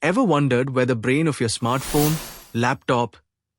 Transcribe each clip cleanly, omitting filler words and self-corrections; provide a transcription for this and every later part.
Ever wondered where the brain of your smartphone, laptop,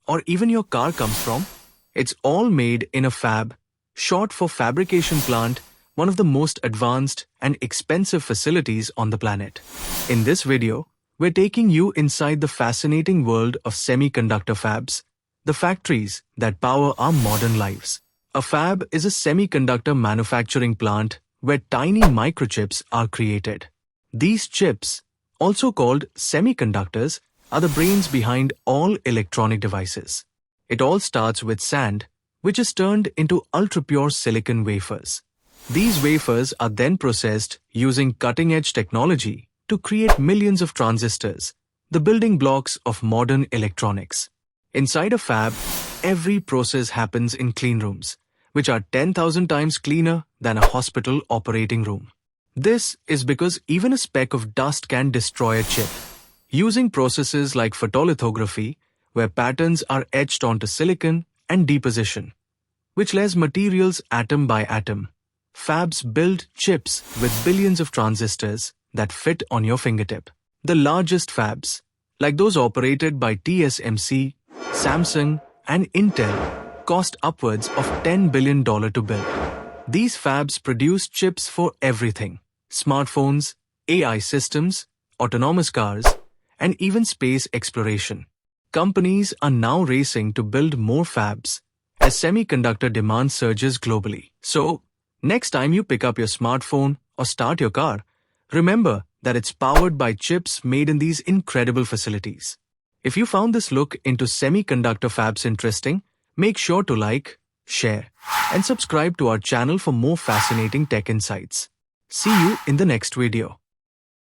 or even your car comes from? It's all made in a fab, short for fabrication plant, one of the most advanced and expensive facilities on the planet. In this video, we're taking you inside the fascinating world of semiconductor fabs, the factories that power our modern lives. A fab is a semiconductor manufacturing plant where tiny microchips are created. These chips, also called semiconductors, are the brains behind all electronic devices. It all starts with sand, which is turned into ultra-pure silicon wafers. These wafers are then processed using cutting-edge technology to create millions of transistors, the building blocks of modern electronics. Inside a fab, every process happens in cleanrooms, which are 10,000 times cleaner than a hospital operating room. This is because even a speck of dust can destroy a chip. Using processes like photolithography, where patterns are etched onto silicon, and deposition, which layers materials atom by atom, fabs build chips with billions of transistors that fit on your fingertip. The largest fabs, like those operated by TSMC, Samsung, and Intel, cost upwards of $10 billion to build. These fabs produce chips for everything: smartphones, AI systems, autonomous cars, and even space exploration. Companies are now racing to build more fabs as semiconductor demand surges globally. So, next time you pick up your smartphone or start your car, remember that it's powered by chips made in these incredible facilities. If you found this look into semiconductor fabs interesting, make sure to like, share, and subscribe to our channel for more fascinating tech insights. See you in the next video.